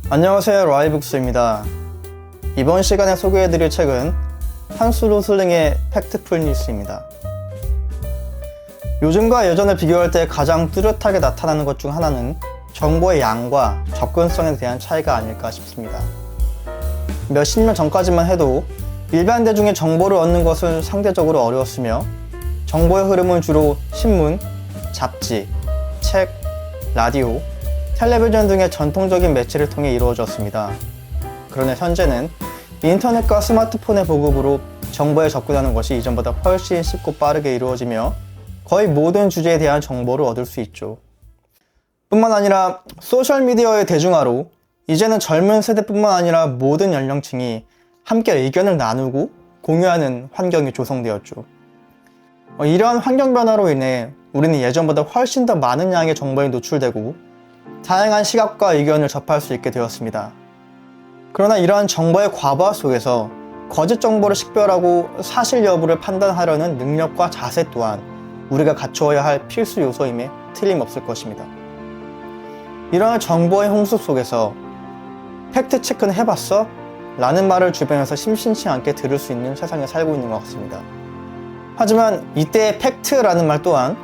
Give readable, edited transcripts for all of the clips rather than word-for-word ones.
안녕하세요, 라이북스입니다. 이번 시간에 소개해드릴 책은 한스 로슬링의 팩트풀 뉴스입니다. 요즘과 예전을 비교할 때 가장 뚜렷하게 나타나는 것 중 하나는 정보의 양과 접근성에 대한 차이가 아닐까 싶습니다. 몇십 년 전까지만 해도 일반 대중의 정보를 얻는 것은 상대적으로 어려웠으며 정보의 흐름은 주로 신문, 잡지, 책, 라디오, 텔레비전 등의 전통적인 매체를 통해 이루어졌습니다. 그러나 현재는 인터넷과 스마트폰의 보급으로 정보에 접근하는 것이 이전보다 훨씬 쉽고 빠르게 이루어지며 거의 모든 주제에 대한 정보를 얻을 수 있죠. 뿐만 아니라 소셜미디어의 대중화로 이제는 젊은 세대뿐만 아니라 모든 연령층이 함께 의견을 나누고 공유하는 환경이 조성되었죠. 이러한 환경 변화로 인해 우리는 예전보다 훨씬 더 많은 양의 정보에 노출되고 다양한 시각과 의견을 접할 수 있게 되었습니다. 그러나 이러한 정보의 과부하 속에서 거짓 정보를 식별하고 사실 여부를 판단하려는 능력과 자세 또한 우리가 갖추어야 할 필수 요소임에 틀림없을 것입니다. 이러한 정보의 홍수 속에서 팩트체크는 해봤어? 라는 말을 주변에서 심심치 않게 들을 수 있는 세상에 살고 있는 것 같습니다. 하지만 이때의 팩트라는 말 또한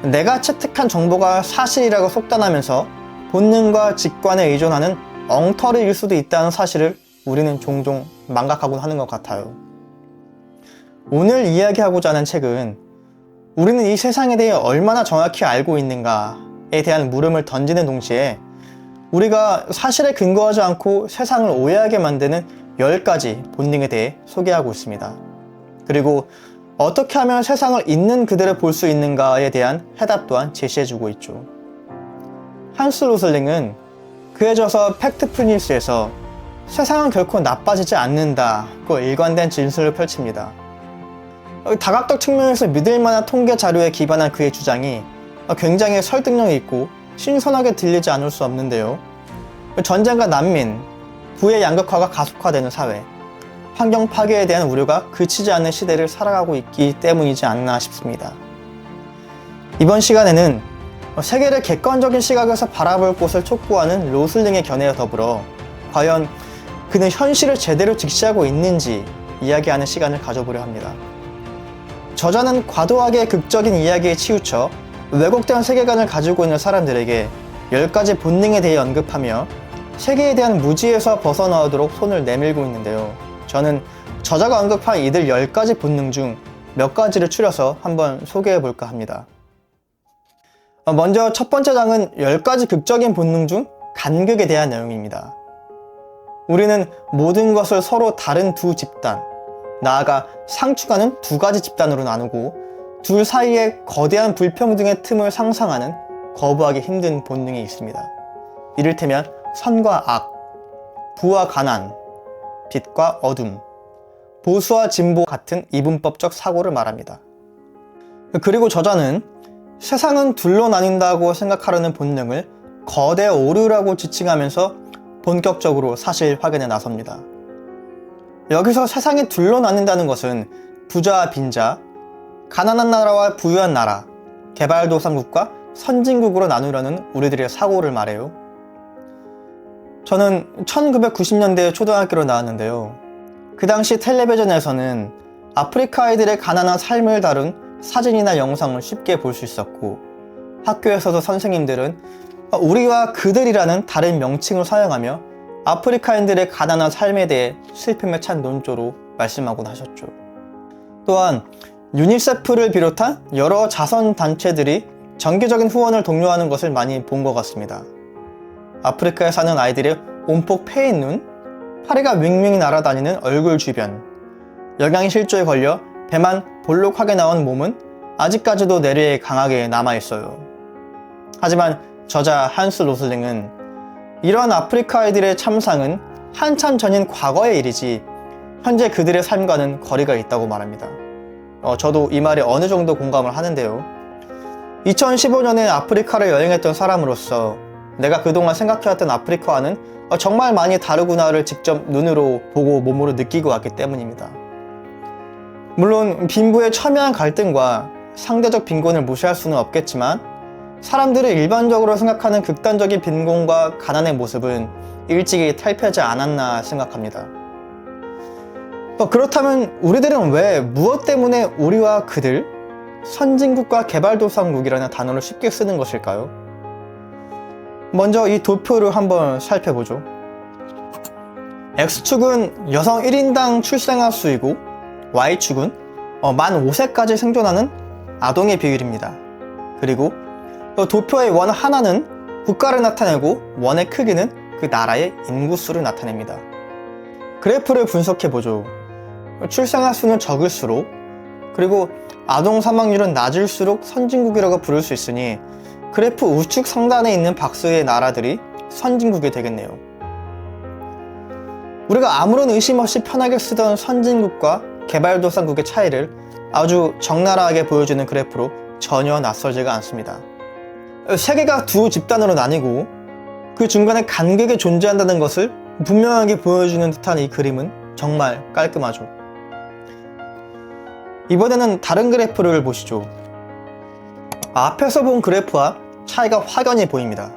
내가 채택한 정보가 사실이라고 속단하면서 본능과 직관에 의존하는 엉터리일 수도 있다는 사실을 우리는 종종 망각하곤 하는 것 같아요. 오늘 이야기하고자 하는 책은 우리는 이 세상에 대해 얼마나 정확히 알고 있는가에 대한 물음을 던지는 동시에 우리가 사실에 근거하지 않고 세상을 오해하게 만드는 10가지 본능에 대해 소개하고 있습니다. 그리고 어떻게 하면 세상을 있는 그대로 볼 수 있는가에 대한 해답 또한 제시해주고 있죠. 한스 로슬링은 그에 져서 팩트풀 뉴스에서 세상은 결코 나빠지지 않는다고 일관된 진술을 펼칩니다. 다각적 측면에서 믿을만한 통계 자료에 기반한 그의 주장이 굉장히 설득력이 있고 신선하게 들리지 않을 수 없는데요. 전쟁과 난민, 부의 양극화가 가속화되는 사회, 환경 파괴에 대한 우려가 그치지 않는 시대를 살아가고 있기 때문이지 않나 싶습니다. 이번 시간에는 세계를 객관적인 시각에서 바라볼 곳을 촉구하는 로슬링의 견해와 더불어 과연 그는 현실을 제대로 직시하고 있는지 이야기하는 시간을 가져보려 합니다. 저자는 과도하게 극적인 이야기에 치우쳐 왜곡된 세계관을 가지고 있는 사람들에게 10가지 본능에 대해 언급하며 세계에 대한 무지에서 벗어나오도록 손을 내밀고 있는데요. 저는 저자가 언급한 이들 10가지 본능 중 몇 가지를 추려서 한번 소개해 볼까 합니다. 먼저 첫 번째 장은 10가지 극적인 본능 중 간극에 대한 내용입니다. 우리는 모든 것을 서로 다른 두 집단, 나아가 상충하는 두 가지 집단으로 나누고 둘 사이에 거대한 불평등의 틈을 상상하는 거부하기 힘든 본능이 있습니다. 이를테면 선과 악, 부와 가난, 빛과 어둠, 보수와 진보 같은 이분법적 사고를 말합니다. 그리고 저자는 세상은 둘로 나뉜다고 생각하려는 본능을 거대 오류라고 지칭하면서 본격적으로 사실 확인에 나섭니다. 여기서 세상이 둘로 나뉜다는 것은 부자와 빈자, 가난한 나라와 부유한 나라, 개발도상국과 선진국으로 나누려는 우리들의 사고를 말해요. 저는 1990년대에 초등학교로 나왔는데요. 그 당시 텔레비전에서는 아프리카 아이들의 가난한 삶을 다룬 사진이나 영상을 쉽게 볼 수 있었고 학교에서도 선생님들은 우리와 그들이라는 다른 명칭을 사용하며 아프리카인들의 가난한 삶에 대해 슬픔에 찬 논조로 말씀하곤 하셨죠. 또한 유니세프를 비롯한 여러 자선단체들이 정기적인 후원을 독려하는 것을 많이 본 것 같습니다. 아프리카에 사는 아이들의 온폭 패인 눈, 파리가 윙윙 날아다니는 얼굴 주변, 영양실조에 걸려 배만 볼록하게 나온 몸은 아직까지도 뇌리에 강하게 남아있어요. 하지만 저자 한스 로슬링은 이러한 아프리카 아이들의 참상은 한참 전인 과거의 일이지 현재 그들의 삶과는 거리가 있다고 말합니다. 저도 이 말에 어느 정도 공감을 하는데요. 2015년에 아프리카를 여행했던 사람으로서 내가 그동안 생각해왔던 아프리카와는 정말 많이 다르구나를 직접 눈으로 보고 몸으로 느끼고 왔기 때문입니다. 물론 빈부의 첨예한 갈등과 상대적 빈곤을 무시할 수는 없겠지만 사람들이 일반적으로 생각하는 극단적인 빈곤과 가난의 모습은 일찍이 탈피하지 않았나 생각합니다. 그렇다면 우리들은 왜 무엇 때문에 우리와 그들, 선진국과 개발도상국이라는 단어를 쉽게 쓰는 것일까요? 먼저 이 도표를 한번 살펴보죠. X축은 여성 1인당 출생아 수이고 Y축은 만 5세까지 생존하는 아동의 비율입니다. 그리고 도표의 원 하나는 국가를 나타내고 원의 크기는 그 나라의 인구수를 나타냅니다. 그래프를 분석해보죠. 출생아 수는 적을수록 그리고 아동 사망률은 낮을수록 선진국이라고 부를 수 있으니 그래프 우측 상단에 있는 박스의 나라들이 선진국이 되겠네요. 우리가 아무런 의심 없이 편하게 쓰던 선진국과 개발도상국의 차이를 아주 적나라하게 보여주는 그래프로 전혀 낯설지가 않습니다. 세계가 두 집단으로 나뉘고 그 중간에 간격이 존재한다는 것을 분명하게 보여주는 듯한 이 그림은 정말 깔끔하죠. 이번에는 다른 그래프를 보시죠. 앞에서 본 그래프와 차이가 확연히 보입니다.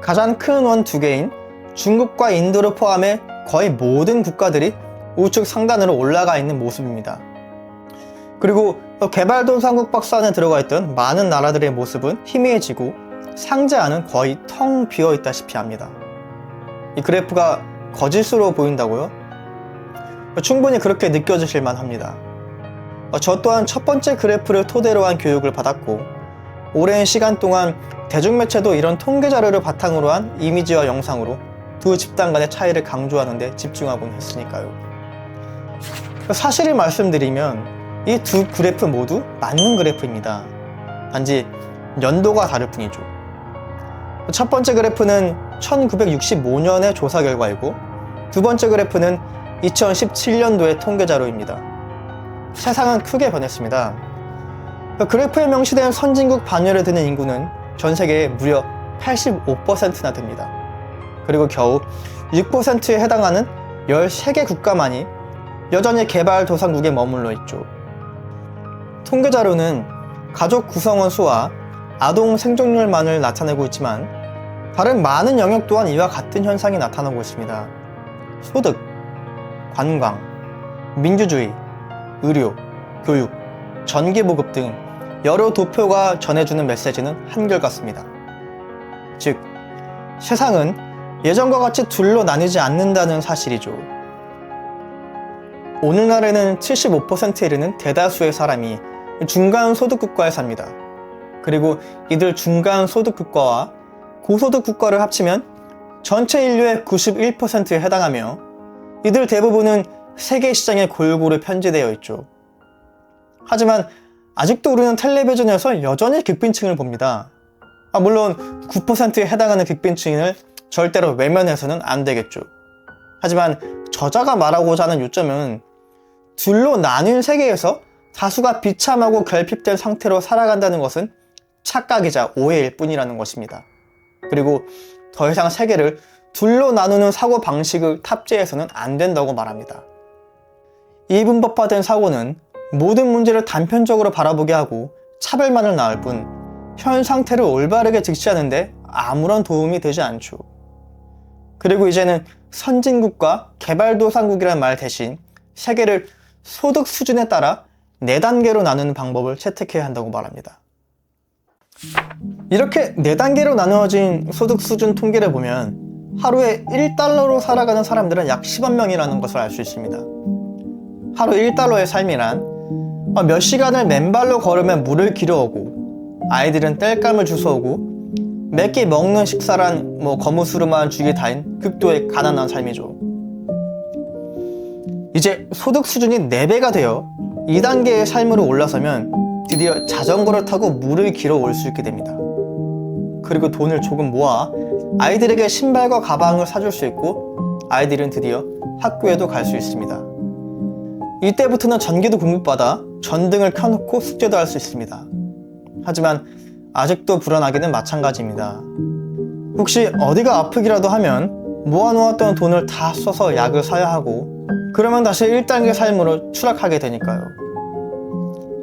가장 큰 원 두 개인 중국과 인도를 포함해 거의 모든 국가들이 우측 상단으로 올라가 있는 모습입니다. 그리고 개발도상국 박스 안에 들어가 있던 많은 나라들의 모습은 희미해지고 상재 안은 거의 텅 비어 있다시피 합니다. 이 그래프가 거짓으로 보인다고요? 충분히 그렇게 느껴지실 만합니다. 저 또한 첫 번째 그래프를 토대로 한 교육을 받았고 오랜 시간 동안 대중매체도 이런 통계 자료를 바탕으로 한 이미지와 영상으로 두 집단 간의 차이를 강조하는 데 집중하곤 했으니까요. 사실을 말씀드리면 이 두 그래프 모두 맞는 그래프입니다. 단지 연도가 다를 뿐이죠. 첫 번째 그래프는 1965년의 조사 결과이고 두 번째 그래프는 2017년도의 통계 자료입니다. 세상은 크게 변했습니다. 그래프에 명시된 선진국 반열에 드는 인구는 전 세계에 무려 85%나 됩니다. 그리고 겨우 6%에 해당하는 13개 국가만이 여전히 개발도상국에 머물러 있죠. 통계 자료는 가족 구성원 수와 아동 생존율만을 나타내고 있지만 다른 많은 영역 또한 이와 같은 현상이 나타나고 있습니다. 소득, 관광, 민주주의, 의료, 교육, 전기보급 등 여러 도표가 전해주는 메시지는 한결같습니다. 즉, 세상은 예전과 같이 둘로 나뉘지 않는다는 사실이죠. 오늘날에는 75%에 이르는 대다수의 사람이 중간 소득 국가에 삽니다. 그리고 이들 중간 소득 국가와 고소득 국가를 합치면 전체 인류의 91%에 해당하며 이들 대부분은 세계 시장에 골고루 편제되어 있죠. 하지만 아직도 우리는 텔레비전에서 여전히 극빈층을 봅니다. 물론 9%에 해당하는 극빈층을 절대로 외면해서는 안 되겠죠. 하지만 저자가 말하고자 하는 요점은 둘로 나뉜 세계에서 다수가 비참하고 결핍된 상태로 살아간다는 것은 착각이자 오해일 뿐이라는 것입니다. 그리고 더 이상 세계를 둘로 나누는 사고 방식을 탑재해서는 안 된다고 말합니다. 이분법화된 사고는 모든 문제를 단편적으로 바라보게 하고 차별만을 낳을 뿐 현 상태를 올바르게 직시하는데 아무런 도움이 되지 않죠. 그리고 이제는 선진국과 개발도상국이라는 말 대신 세계를 소득 수준에 따라 4단계로 나누는 방법을 채택해야 한다고 말합니다. 이렇게 4단계로 나누어진 소득 수준 통계를 보면 하루에 1달러로 살아가는 사람들은 약 10억 명이라는 것을 알 수 있습니다. 하루 1달러의 삶이란 몇 시간을 맨발로 걸으면 물을 길어오고 아이들은 땔감을 주워오고 몇 끼 먹는 식사란 거무스름한 죽이 다인 극도의 가난한 삶이죠. 이제 소득 수준이 4배가 되어 2단계의 삶으로 올라서면 드디어 자전거를 타고 물을 길어올 수 있게 됩니다. 그리고 돈을 조금 모아 아이들에게 신발과 가방을 사줄 수 있고 아이들은 드디어 학교에도 갈 수 있습니다. 이때부터는 전기도 공급받아 전등을 켜놓고 숙제도 할 수 있습니다. 하지만 아직도 불안하기는 마찬가지입니다. 혹시 어디가 아프기라도 하면 모아놓았던 돈을 다 써서 약을 사야 하고 그러면 다시 1단계 삶으로 추락하게 되니까요.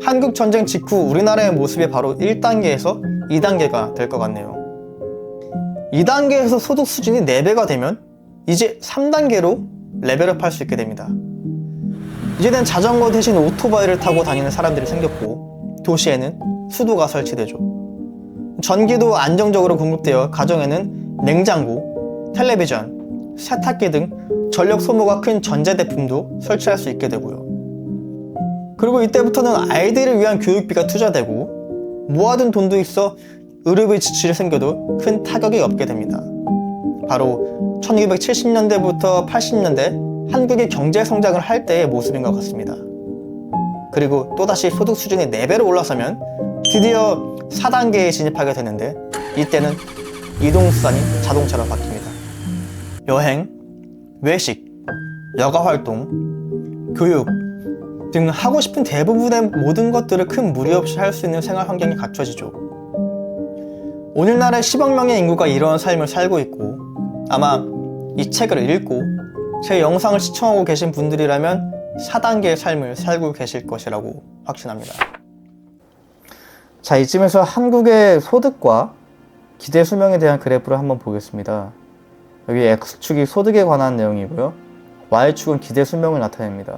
한국전쟁 직후 우리나라의 모습이 바로 1단계에서 2단계가 될 것 같네요. 2단계에서 소득 수준이 4배가 되면 이제 3단계로 레벨업 할 수 있게 됩니다. 이제는 자전거 대신 오토바이를 타고 다니는 사람들이 생겼고, 도시에는 수도가 설치되죠. 전기도 안정적으로 공급되어 가정에는 냉장고, 텔레비전, 세탁기 등 전력 소모가 큰 전자제품도 설치할 수 있게 되고요. 그리고 이때부터는 아이들을 위한 교육비가 투자되고, 모아둔 돈도 있어 의료비 지출이 생겨도 큰 타격이 없게 됩니다. 바로 1970년대부터 80년대 한국이 경제 성장을 할 때의 모습인 것 같습니다. 그리고 또다시 소득 수준이 4배로 올라서면 드디어 4단계에 진입하게 되는데, 이때는 이동수단이 자동차로 바뀝니다. 여행, 외식, 여가활동, 교육 등 하고 싶은 대부분의 모든 것들을 큰 무리 없이 할 수 있는 생활 환경이 갖춰지죠. 오늘날의 10억 명의 인구가 이런 삶을 살고 있고, 아마 이 책을 읽고 제 영상을 시청하고 계신 분들이라면 4단계의 삶을 살고 계실 것이라고 확신합니다. 자, 이쯤에서 한국의 소득과 기대 수명에 대한 그래프를 한번 보겠습니다. 여기 X축이 소득에 관한 내용이고요. Y축은 기대 수명을 나타냅니다.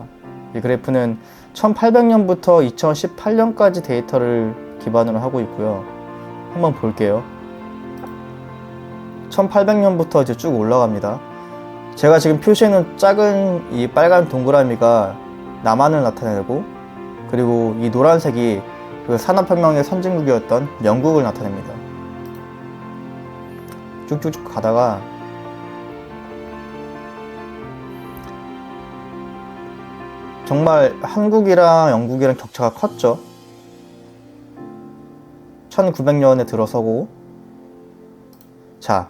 이 그래프는 1800년부터 2018년까지 데이터를 기반으로 하고 있고요. 한번 볼게요. 1800년부터 이제 쭉 올라갑니다. 제가 지금 표시해놓은 작은 이 빨간 동그라미가 남한을 나타내고, 그리고 이 노란색이 그 산업혁명의 선진국이었던 영국을 나타냅니다. 쭉쭉쭉 가다가 정말 한국이랑 영국이랑 격차가 컸죠. 1900년에 들어서고, 자,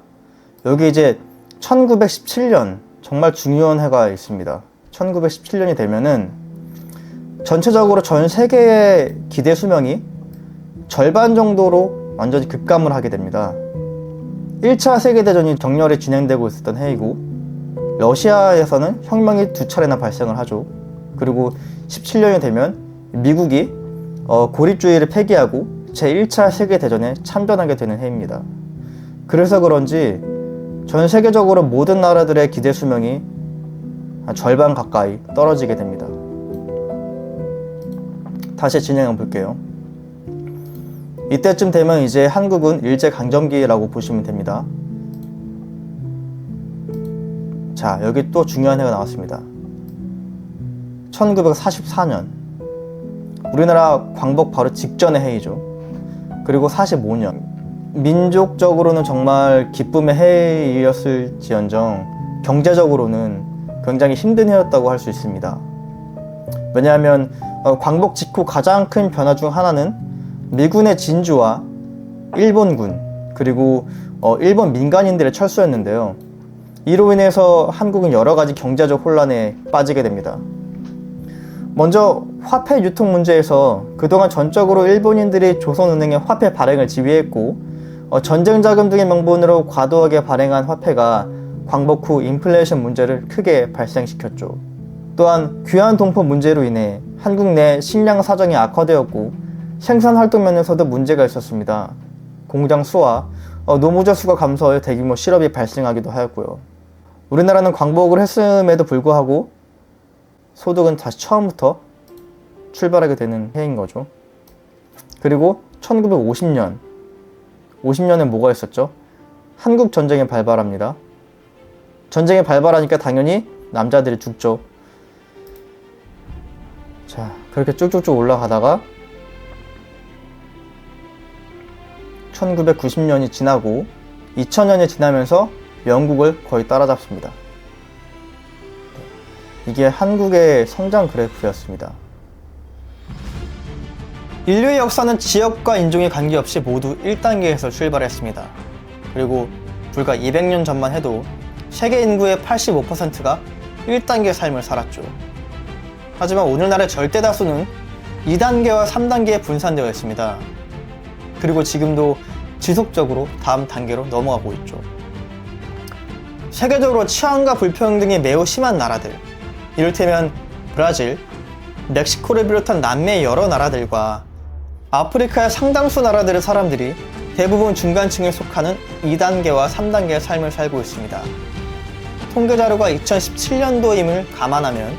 여기 이제 1917년 정말 중요한 해가 있습니다. 1917년이 되면은 전체적으로 전 세계의 기대 수명이 절반 정도로 완전히 급감을 하게 됩니다. 1차 세계대전이 격렬히 진행되고 있었던 해이고, 러시아에서는 혁명이 2차례나 발생을 하죠. 그리고 17년이 되면 미국이 고립주의를 폐기하고 제1차 세계대전에 참전하게 되는 해입니다. 그래서 그런지 전 세계적으로 모든 나라들의 기대 수명이 절반 가까이 떨어지게 됩니다. 다시 진행해 볼게요. 이때쯤 되면 이제 한국은 일제강점기라고 보시면 됩니다. 자, 여기 또 중요한 해가 나왔습니다. 1944년, 우리나라 광복 바로 직전의 해이죠. 그리고 45년, 민족적으로는 정말 기쁨의 해이었을지언정 경제적으로는 굉장히 힘든 해였다고 할 수 있습니다. 왜냐하면 광복 직후 가장 큰 변화 중 하나는 미군의 진주와 일본군, 그리고 일본 민간인들의 철수였는데요. 이로 인해서 한국은 여러 가지 경제적 혼란에 빠지게 됩니다. 먼저 화폐 유통 문제에서 그동안 전적으로 일본인들이 조선은행의 화폐 발행을 지휘했고, 전쟁 자금 등의 명분으로 과도하게 발행한 화폐가 광복 후 인플레이션 문제를 크게 발생시켰죠. 또한 귀환 동포 문제로 인해 한국 내 식량 사정이 악화되었고, 생산 활동 면에서도 문제가 있었습니다. 공장 수와 노무자 수가 감소하여 대규모 실업이 발생하기도 하였고요. 우리나라는 광복을 했음에도 불구하고 소득은 다시 처음부터 출발하게 되는 해인 거죠. 그리고 1950년에 뭐가 있었죠? 한국 전쟁이 발발합니다. 전쟁이 발발하니까 당연히 남자들이 죽죠. 자, 그렇게 쭉쭉쭉 올라가다가 1990년이 지나고 2000년이 지나면서 영국을 거의 따라잡습니다. 이게 한국의 성장 그래프였습니다. 인류의 역사는 지역과 인종에 관계없이 모두 1단계에서 출발했습니다. 그리고 불과 200년 전만 해도 세계 인구의 85%가 1단계 삶을 살았죠. 하지만 오늘날의 절대 다수는 2단계와 3단계에 분산되어 있습니다. 그리고 지금도 지속적으로 다음 단계로 넘어가고 있죠. 세계적으로 치안과 불평등이 매우 심한 나라들, 이를테면 브라질, 멕시코를 비롯한 남미의 여러 나라들과 아프리카의 상당수 나라들의 사람들이 대부분 중간층에 속하는 2단계와 3단계의 삶을 살고 있습니다. 통계 자료가 2017년도임을 감안하면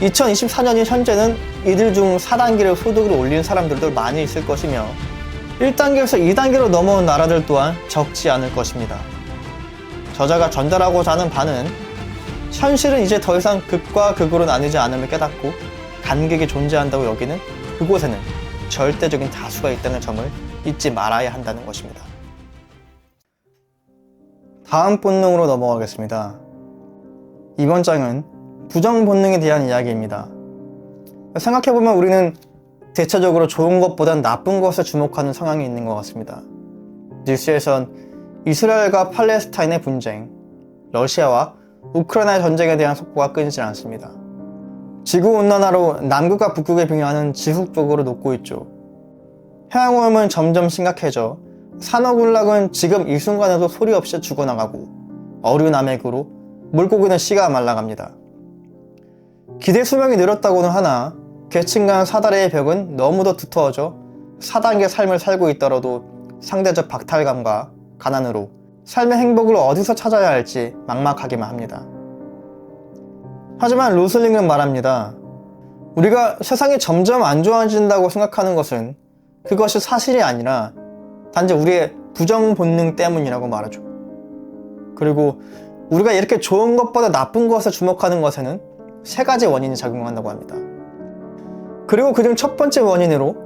2024년인 현재는 이들 중 4단계로 소득을 올린 사람들도 많이 있을 것이며 1단계에서 2단계로 넘어온 나라들 또한 적지 않을 것입니다. 저자가 전달하고자 하는 바는 현실은 이제 더 이상 극과 극으로 나뉘지 않음을 깨닫고 간격이 존재한다고 여기는 그곳에는 절대적인 다수가 있다는 점을 잊지 말아야 한다는 것입니다. 다음 본능으로 넘어가겠습니다. 이번 장은 부정 본능에 대한 이야기입니다. 생각해보면 우리는 대체적으로 좋은 것보단 나쁜 것에 주목하는 성향이 있는 것 같습니다. 뉴스에선 이스라엘과 팔레스타인의 분쟁, 러시아와 우크라이나 전쟁에 대한 속보가 끊이질 않습니다. 지구온난화로 남극과 북극에 비교하는 지속적으로 녹고 있죠. 해양오염은 점점 심각해져 산호군락은 지금 이 순간에도 소리 없이 죽어나가고 어류남획으로 물고기는 씨가 말라갑니다. 기대 수명이 늘었다고는 하나 계층 간 사다리의 벽은 너무도 두터워져 4단계 삶을 살고 있더라도 상대적 박탈감과 가난으로 삶의 행복을 어디서 찾아야 할지 막막하기만 합니다. 하지만 로슬링은 말합니다. 우리가 세상이 점점 안 좋아진다고 생각하는 것은 그것이 사실이 아니라 단지 우리의 부정 본능 때문이라고 말하죠. 그리고 우리가 이렇게 좋은 것보다 나쁜 것에 주목하는 것에는 3가지 원인이 작용한다고 합니다. 그리고 그중 첫 번째 원인으로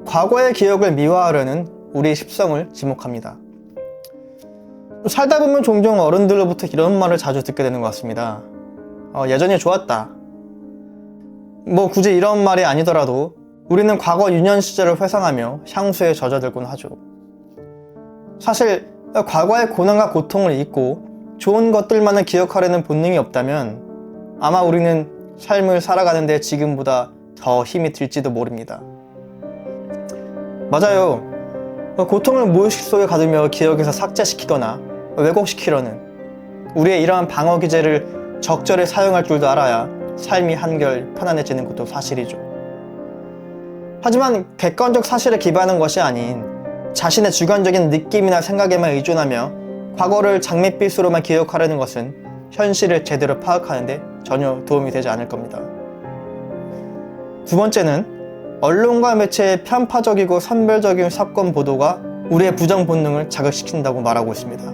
과거의 기억을 미화하려는 우리의 습성을 지목합니다. 살다 보면 종종 어른들로부터 이런 말을 자주 듣게 되는 것 같습니다. 예전이 좋았다. 뭐 굳이 이런 말이 아니더라도 우리는 과거 유년 시절을 회상하며 향수에 젖어들곤 하죠. 사실 과거의 고난과 고통을 잊고 좋은 것들만을 기억하려는 본능이 없다면 아마 우리는 삶을 살아가는데 지금보다 더 힘이 들지도 모릅니다. 맞아요. 고통을 무의식 속에 가두며 기억에서 삭제시키거나 왜곡시키려는 우리의 이러한 방어 기제를 적절히 사용할 줄도 알아야 삶이 한결 편안해지는 것도 사실이죠. 하지만 객관적 사실에 기반한 것이 아닌 자신의 주관적인 느낌이나 생각에만 의존하며 과거를 장밋빛으로만 기억하려는 것은 현실을 제대로 파악하는데 전혀 도움이 되지 않을 겁니다. 두 번째는 언론과 매체의 편파적이고 선별적인 사건 보도가 우리의 부정 본능을 자극시킨다고 말하고 있습니다.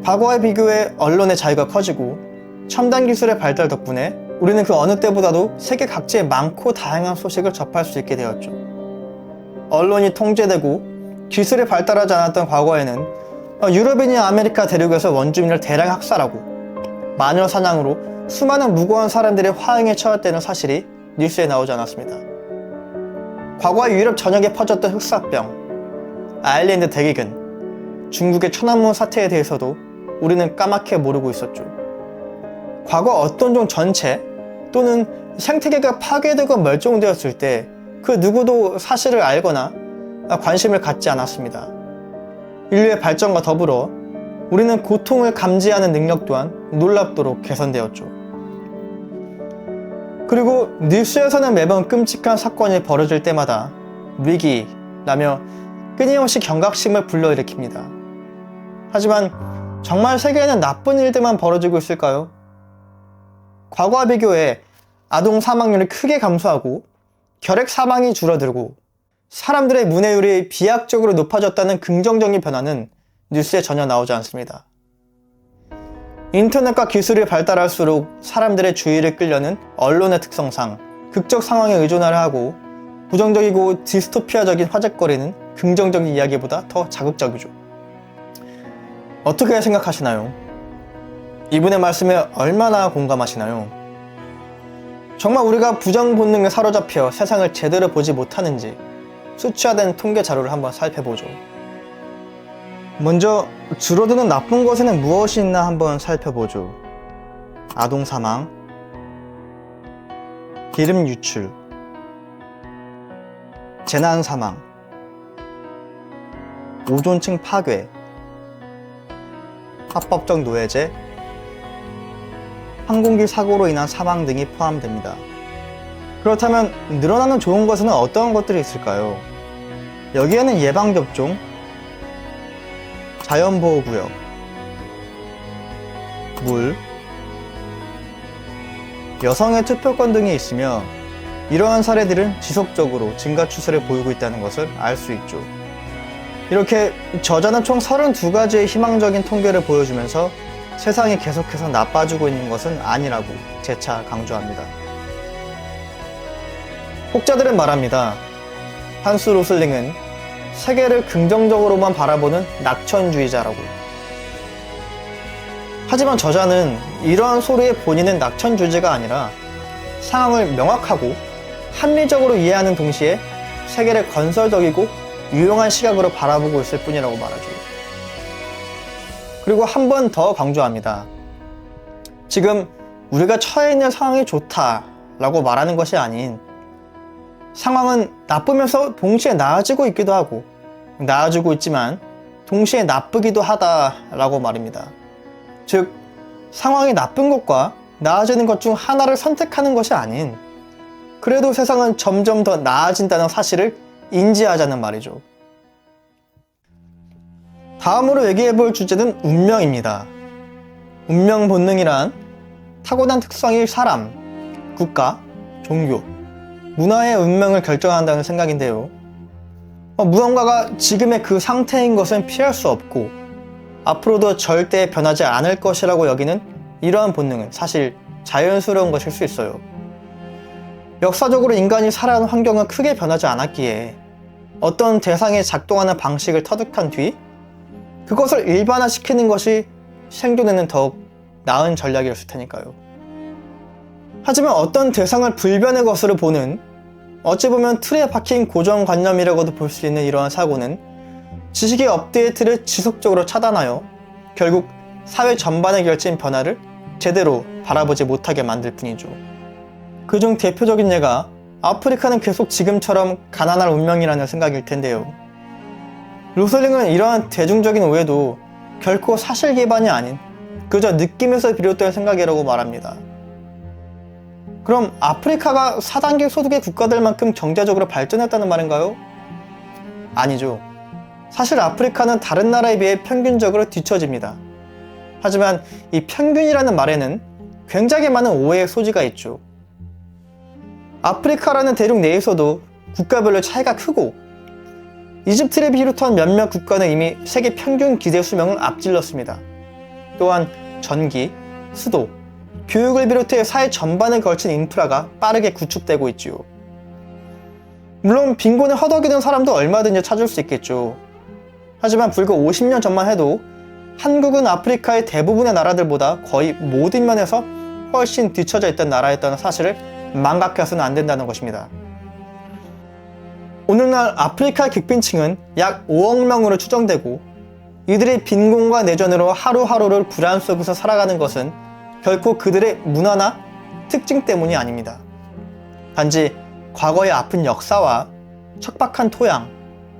과거에 비교해 언론의 자유가 커지고 첨단 기술의 발달 덕분에 우리는 그 어느 때보다도 세계 각지의 많고 다양한 소식을 접할 수 있게 되었죠. 언론이 통제되고 기술이 발달하지 않았던 과거에는 유럽인이 아메리카 대륙에서 원주민을 대량 학살하고 마녀 사냥으로 수많은 무고한 사람들이 화형에 처했다는 사실이 뉴스에 나오지 않았습니다. 과거에 유럽 전역에 퍼졌던 흑사병, 아일랜드 대기근, 중국의 천안문 사태에 대해서도 우리는 까맣게 모르고 있었죠. 과거 어떤 종 전체 또는 생태계가 파괴되고 멸종되었을 때 그 누구도 사실을 알거나 관심을 갖지 않았습니다. 인류의 발전과 더불어 우리는 고통을 감지하는 능력 또한 놀랍도록 개선되었죠. 그리고 뉴스에서는 매번 끔찍한 사건이 벌어질 때마다 위기라며 끊임없이 경각심을 불러일으킵니다. 하지만 정말 세계에는 나쁜 일들만 벌어지고 있을까요? 과거와 비교해 아동 사망률이 크게 감소하고 결핵 사망이 줄어들고 사람들의 문해율이 비약적으로 높아졌다는 긍정적인 변화는 뉴스에 전혀 나오지 않습니다. 인터넷과 기술이 발달할수록 사람들의 주의를 끌려는 언론의 특성상 극적 상황에 의존하려 하고 부정적이고 디스토피아적인 화제거리는 긍정적인 이야기보다 더 자극적이죠. 어떻게 생각하시나요? 이분의 말씀에 얼마나 공감하시나요? 정말 우리가 부정 본능에 사로잡혀 세상을 제대로 보지 못하는지 수치화된 통계 자료를 한번 살펴보죠. 먼저 줄어드는 나쁜 것에는 무엇이 있나 한번 살펴보죠. 아동 사망, 기름 유출, 재난 사망, 오존층 파괴, 합법적 노예제, 항공기 사고로 인한 사망 등이 포함됩니다. 그렇다면 늘어나는 좋은 것에는 어떤 것들이 있을까요? 여기에는 예방접종, 자연보호구역, 물, 여성의 투표권 등이 있으며 이러한 사례들은 지속적으로 증가 추세를 보이고 있다는 것을 알 수 있죠. 이렇게 저자는 총 32가지의 희망적인 통계를 보여주면서 세상이 계속해서 나빠지고 있는 것은 아니라고 재차 강조합니다. 혹자들은 말합니다. 한스 로슬링은 세계를 긍정적으로만 바라보는 낙천주의자라고. 하지만 저자는 이러한 소리에 본인은 낙천주의자가 아니라 상황을 명확하고 합리적으로 이해하는 동시에 세계를 건설적이고 유용한 시각으로 바라보고 있을 뿐이라고 말하죠. 그리고 한 번 더 강조합니다. 지금 우리가 처해 있는 상황이 좋다라고 말하는 것이 아닌 상황은 나쁘면서 동시에 나아지고 있기도 하고 나아지고 있지만 동시에 나쁘기도 하다라고 말입니다. 즉, 상황이 나쁜 것과 나아지는 것 중 하나를 선택하는 것이 아닌 그래도 세상은 점점 더 나아진다는 사실을 인지하자는 말이죠. 다음으로 얘기해볼 주제는 운명입니다. 운명 본능이란 타고난 특성이 사람, 국가, 종교, 문화의 운명을 결정한다는 생각인데요. 무언가가 지금의 그 상태인 것은 피할 수 없고 앞으로도 절대 변하지 않을 것이라고 여기는 이러한 본능은 사실 자연스러운 것일 수 있어요. 역사적으로 인간이 살아온 환경은 크게 변하지 않았기에 어떤 대상에 작동하는 방식을 터득한 뒤 그것을 일반화시키는 것이 생존에는 더욱 나은 전략이었을 테니까요. 하지만 어떤 대상을 불변의 것으로 보는 어찌 보면 틀에 박힌 고정관념이라고도 볼 수 있는 이러한 사고는 지식의 업데이트를 지속적으로 차단하여 결국 사회 전반에 결친 변화를 제대로 바라보지 못하게 만들 뿐이죠. 그중 대표적인 예가 아프리카는 계속 지금처럼 가난할 운명이라는 생각일 텐데요. 로슬링은 이러한 대중적인 오해도 결코 사실 기반이 아닌 그저 느낌에서 비롯된 생각이라고 말합니다. 그럼 아프리카가 4단계 소득의 국가들만큼 경제적으로 발전했다는 말인가요? 아니죠. 사실 아프리카는 다른 나라에 비해 평균적으로 뒤처집니다. 하지만 이 평균이라는 말에는 굉장히 많은 오해의 소지가 있죠. 아프리카라는 대륙 내에서도 국가별로 차이가 크고 이집트를 비롯한 몇몇 국가는 이미 세계 평균 기대 수명을 앞질렀습니다. 또한 전기, 수도, 교육을 비롯해 사회 전반에 걸친 인프라가 빠르게 구축되고 있지요. 물론 빈곤에 허덕이는 사람도 얼마든지 찾을 수 있겠죠. 하지만 불과 50년 전만 해도 한국은 아프리카의 대부분의 나라들보다 거의 모든 면에서 훨씬 뒤처져 있던 나라였다는 사실을 망각해서는 안 된다는 것입니다. 오늘날 아프리카의 극빈층은 약 5억 명으로 추정되고 이들이 빈곤과 내전으로 하루하루를 불안 속에서 살아가는 것은 결코 그들의 문화나 특징 때문이 아닙니다. 단지 과거의 아픈 역사와 척박한 토양,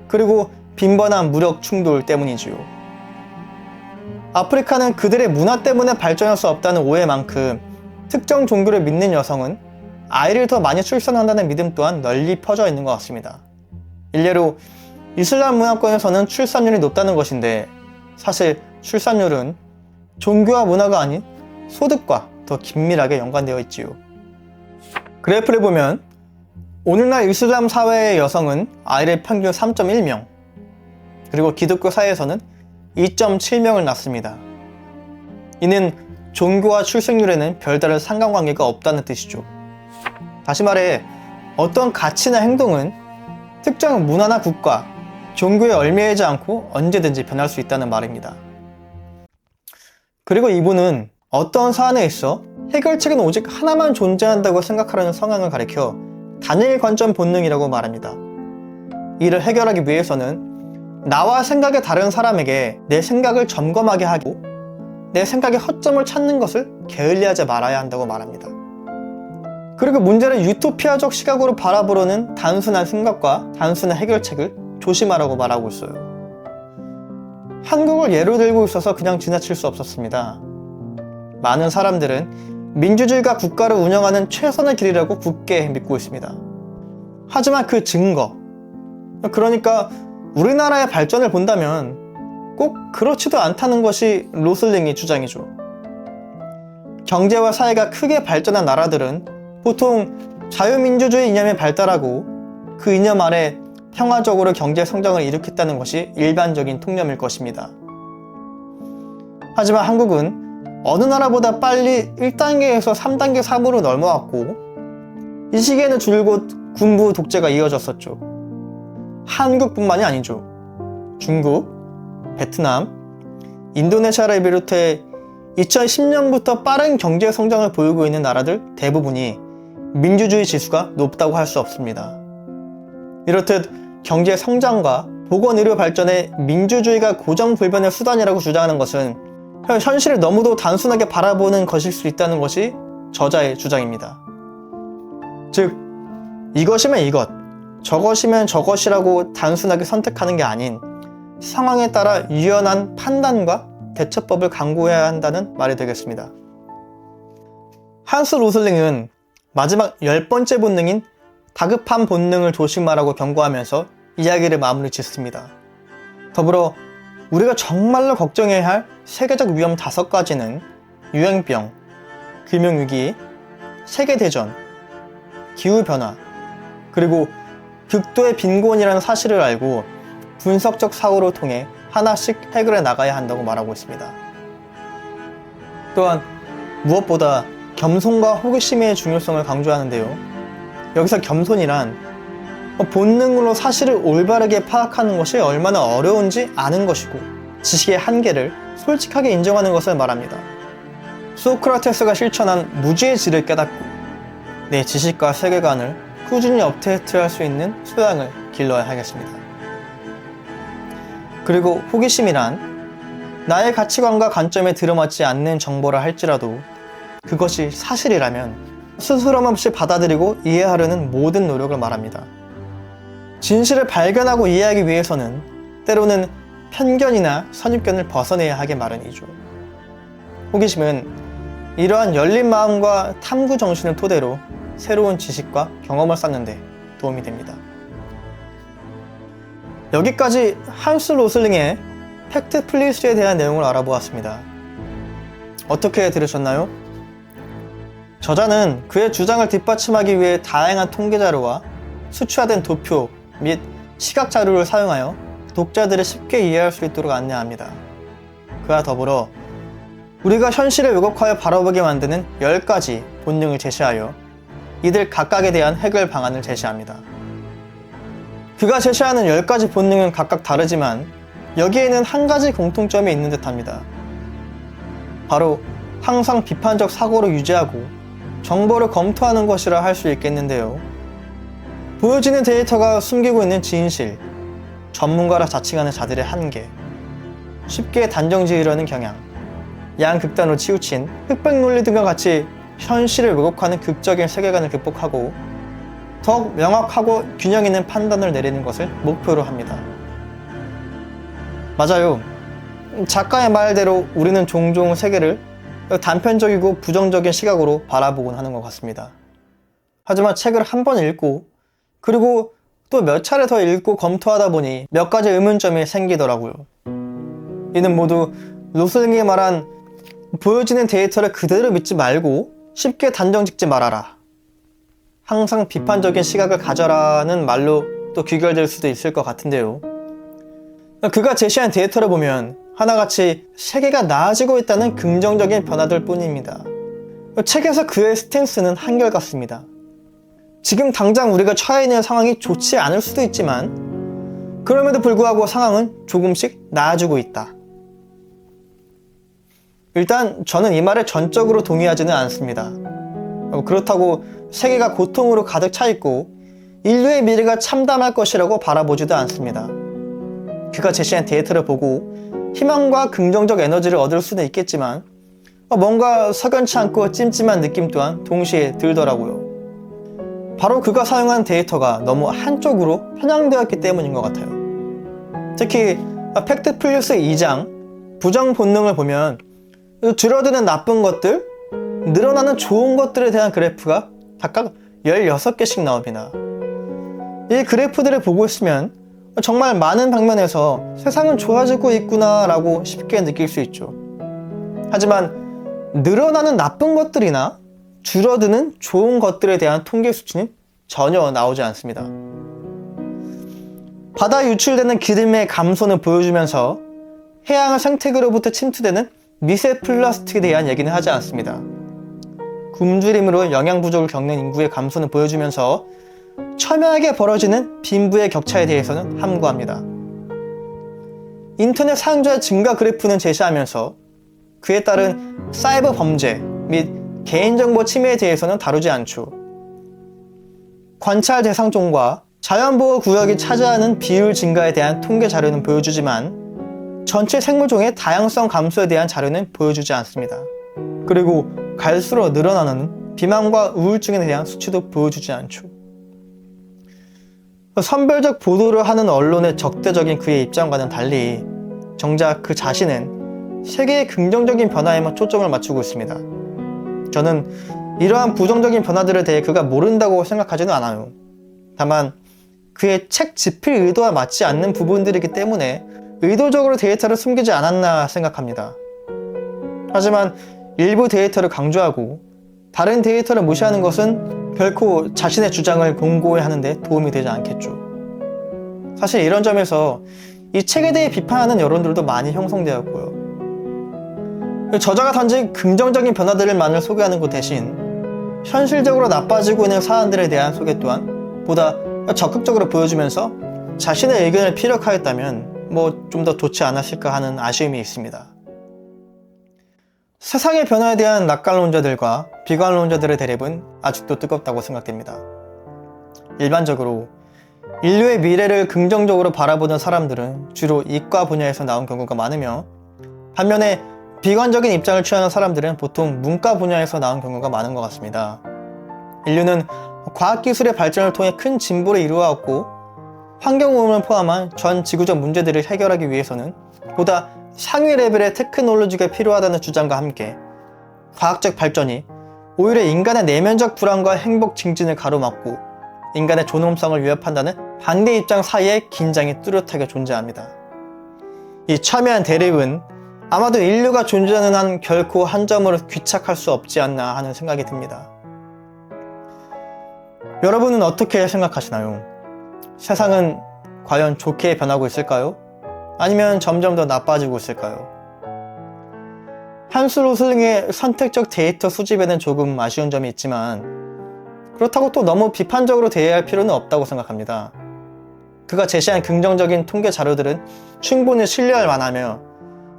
그리고 빈번한 무력 충돌 때문이지요. 아프리카는 그들의 문화 때문에 발전할 수 없다는 오해만큼 특정 종교를 믿는 여성은 아이를 더 많이 출산한다는 믿음 또한 널리 퍼져 있는 것 같습니다. 일례로 이슬람 문화권에서는 출산율이 높다는 것인데 사실 출산율은 종교와 문화가 아닌 소득과 더 긴밀하게 연관되어 있지요. 그래프를 보면 오늘날 이슬람 사회의 여성은 아이를 평균 3.1명, 그리고 기독교 사회에서는 2.7명을 낳습니다. 이는 종교와 출생률에는 별다른 상관관계가 없다는 뜻이죠. 다시 말해 어떤 가치나 행동은 특정 문화나 국가, 종교에 얽매이지 않고 언제든지 변할 수 있다는 말입니다. 그리고 이분은 어떤 사안에 있어 해결책은 오직 하나만 존재한다고 생각하려는 성향을 가리켜 단일 관점 본능이라고 말합니다. 이를 해결하기 위해서는 나와 생각이 다른 사람에게 내 생각을 점검하게 하고 내 생각의 허점을 찾는 것을 게을리하지 말아야 한다고 말합니다. 그리고 문제를 유토피아적 시각으로 바라보려는 단순한 생각과 단순한 해결책을 조심하라고 말하고 있어요. 한국을 예로 들고 있어서 그냥 지나칠 수 없었습니다. 많은 사람들은 민주주의가 국가를 운영하는 최선의 길이라고 굳게 믿고 있습니다. 하지만 그 증거, 그러니까 우리나라의 발전을 본다면 꼭 그렇지도 않다는 것이 로슬링의 주장이죠. 경제와 사회가 크게 발전한 나라들은 보통 자유민주주의 이념에 발달하고 그 이념 아래 평화적으로 경제 성장을 일으켰다는 것이 일반적인 통념일 것입니다. 하지만 한국은 어느 나라보다 빨리 1단계에서 3단계 3으로 넘어왔고 이 시기에는 줄곧 군부 독재가 이어졌었죠. 한국뿐만이 아니죠. 중국, 베트남, 인도네시아를 비롯해 2010년부터 빠른 경제 성장을 보이고 있는 나라들 대부분이 민주주의 지수가 높다고 할 수 없습니다. 이렇듯 경제 성장과 보건의료 발전에 민주주의가 고정불변의 수단이라고 주장하는 것은 현실을 너무도 단순하게 바라보는 것일 수 있다는 것이 저자의 주장입니다. 즉, 이것이면 이것, 저것이면 저것이라고 단순하게 선택하는 게 아닌 상황에 따라 유연한 판단과 대처법을 강구해야 한다는 말이 되겠습니다. 한스 로슬링은 마지막 10번째 본능인 다급한 본능을 조심하라고 경고하면서 이야기를 마무리 짓습니다. 더불어 우리가 정말로 걱정해야 할 세계적 위험 5가지는 유행병, 금융위기, 세계대전, 기후변화, 그리고 극도의 빈곤이라는 사실을 알고 분석적 사고를 통해 하나씩 해결해 나가야 한다고 말하고 있습니다. 또한 무엇보다 겸손과 호기심의 중요성을 강조하는데요. 여기서 겸손이란 본능으로 사실을 올바르게 파악하는 것이 얼마나 어려운지 아는 것이고 지식의 한계를 솔직하게 인정하는 것을 말합니다. 소크라테스가 실천한 무지의 질을 깨닫고 내 지식과 세계관을 꾸준히 업데이트할 수 있는 소양을 길러야 하겠습니다. 그리고 호기심이란 나의 가치관과 관점에 들어맞지 않는 정보라 할지라도 그것이 사실이라면 스스럼 없이 받아들이고 이해하려는 모든 노력을 말합니다. 진실을 발견하고 이해하기 위해서는 때로는 편견이나 선입견을 벗어내야 하기 마련이죠. 호기심은 이러한 열린 마음과 탐구 정신을 토대로 새로운 지식과 경험을 쌓는 데 도움이 됩니다. 여기까지 한스 로슬링의 팩트 플리스에 대한 내용을 알아보았습니다. 어떻게 들으셨나요? 저자는 그의 주장을 뒷받침하기 위해 다양한 통계 자료와 수치화된 도표 및 시각 자료를 사용하여 독자들이 쉽게 이해할 수 있도록 안내합니다. 그와 더불어 우리가 현실을 왜곡하여 바라보게 만드는 10가지 본능을 제시하여 이들 각각에 대한 해결 방안을 제시합니다. 그가 제시하는 10가지 본능은 각각 다르지만 여기에는 한 가지 공통점이 있는 듯합니다. 바로 항상 비판적 사고를 유지하고 정보를 검토하는 것이라 할 수 있겠는데요. 보여지는 데이터가 숨기고 있는 진실, 전문가라 자칭하는 자들의 한계, 쉽게 단정 지으려는 경향, 양극단으로 치우친 흑백 논리 등과 같이 현실을 왜곡하는 극적인 세계관을 극복하고 더욱 명확하고 균형 있는 판단을 내리는 것을 목표로 합니다. 맞아요. 작가의 말대로 우리는 종종 세계를 단편적이고 부정적인 시각으로 바라보곤 하는 것 같습니다. 하지만 책을 한 번 읽고 그리고 또 몇 차례 더 읽고 검토하다 보니 몇 가지 의문점이 생기더라고요. 이는 모두 로슬링이 말한 보여지는 데이터를 그대로 믿지 말고 쉽게 단정 짓지 말아라, 항상 비판적인 시각을 가져라는 말로 또 귀결될 수도 있을 것 같은데요. 그가 제시한 데이터를 보면 하나같이 세계가 나아지고 있다는 긍정적인 변화들 뿐입니다. 책에서 그의 스탠스는 한결같습니다. 지금 당장 우리가 처해 있는 상황이 좋지 않을 수도 있지만 그럼에도 불구하고 상황은 조금씩 나아지고 있다. 일단 저는 이 말에 전적으로 동의하지는 않습니다. 그렇다고 세계가 고통으로 가득 차 있고 인류의 미래가 참담할 것이라고 바라보지도 않습니다. 그가 제시한 데이터를 보고 희망과 긍정적 에너지를 얻을 수는 있겠지만 뭔가 석연치 않고 찜찜한 느낌 또한 동시에 들더라고요. 바로 그가 사용한 데이터가 너무 한쪽으로 편향되었기 때문인 것 같아요. 특히 팩트 플러스 2장 부정 본능을 보면 줄어드는 나쁜 것들, 늘어나는 좋은 것들에 대한 그래프가 각각 16개씩 나옵니다. 이 그래프들을 보고 있으면 정말 많은 방면에서 세상은 좋아지고 있구나 라고 쉽게 느낄 수 있죠. 하지만 늘어나는 나쁜 것들이나 줄어드는 좋은 것들에 대한 통계 수치는 전혀 나오지 않습니다. 바다에 유출되는 기름의 감소는 보여주면서 해양의 생태계로부터 침투되는 미세 플라스틱에 대한 얘기는 하지 않습니다. 굶주림으로 영양 부족을 겪는 인구의 감소는 보여주면서 첨예하게 벌어지는 빈부의 격차에 대해서는 함구합니다. 인터넷 사용자 증가 그래프는 제시하면서 그에 따른 사이버 범죄 및 개인정보 침해에 대해서는 다루지 않죠. 관찰 대상종과 자연보호구역이 차지하는 비율 증가에 대한 통계 자료는 보여주지만 전체 생물종의 다양성 감소에 대한 자료는 보여주지 않습니다. 그리고 갈수록 늘어나는 비만과 우울증에 대한 수치도 보여주지 않죠. 선별적 보도를 하는 언론의 적대적인 그의 입장과는 달리 정작 그 자신은 세계의 긍정적인 변화에만 초점을 맞추고 있습니다. 저는 이러한 부정적인 변화들에 대해 그가 모른다고 생각하지는 않아요. 다만 그의 책 집필 의도와 맞지 않는 부분들이기 때문에 의도적으로 데이터를 숨기지 않았나 생각합니다. 하지만 일부 데이터를 강조하고 다른 데이터를 무시하는 것은 결코 자신의 주장을 공고히 하는 데 도움이 되지 않겠죠. 사실 이런 점에서 이 책에 대해 비판하는 여론들도 많이 형성되었고요. 저자가 던진 긍정적인 변화들만을 소개하는 것 대신 현실적으로 나빠지고 있는 사안들에 대한 소개 또한 보다 적극적으로 보여주면서 자신의 의견을 피력하였다면 좀 더 좋지 않았을까 하는 아쉬움이 있습니다. 세상의 변화에 대한 낙관론자들과 비관론자들의 대립은 아직도 뜨겁다고 생각됩니다. 일반적으로 인류의 미래를 긍정적으로 바라보는 사람들은 주로 이과 분야에서 나온 경우가 많으며 반면에 비관적인 입장을 취하는 사람들은 보통 문과 분야에서 나온 경우가 많은 것 같습니다. 인류는 과학기술의 발전을 통해 큰 진보를 이루어왔고 환경오염을 포함한 전 지구적 문제들을 해결하기 위해서는 보다 상위 레벨의 테크놀로지가 필요하다는 주장과 함께 과학적 발전이 오히려 인간의 내면적 불안과 행복 증진을 가로막고 인간의 존엄성을 위협한다는 반대 입장 사이에 긴장이 뚜렷하게 존재합니다. 이 첨예한 대립은 아마도 인류가 존재하는 한 결코 한 점으로 귀착할 수 없지 않나 하는 생각이 듭니다. 여러분은 어떻게 생각하시나요? 세상은 과연 좋게 변하고 있을까요? 아니면 점점 더 나빠지고 있을까요? 한수 로슬링의 선택적 데이터 수집에는 조금 아쉬운 점이 있지만 그렇다고 또 너무 비판적으로 대해야 할 필요는 없다고 생각합니다. 그가 제시한 긍정적인 통계 자료들은 충분히 신뢰할 만하며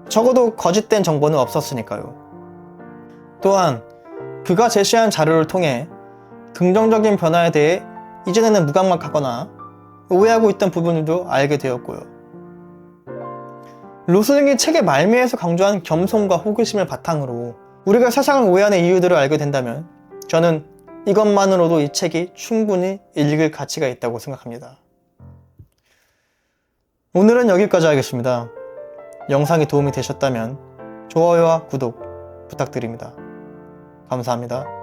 적어도 거짓된 정보는 없었으니까요. 또한 그가 제시한 자료를 통해 긍정적인 변화에 대해 이전에는 무감각하거나 오해하고 있던 부분들도 알게 되었고요. 로슬링이 책의 말미에서 강조한 겸손과 호기심을 바탕으로 우리가 세상을 오해하는 이유들을 알게 된다면 저는 이것만으로도 이 책이 충분히 읽을 가치가 있다고 생각합니다. 오늘은 여기까지 하겠습니다. 영상이 도움이 되셨다면 좋아요와 구독 부탁드립니다. 감사합니다.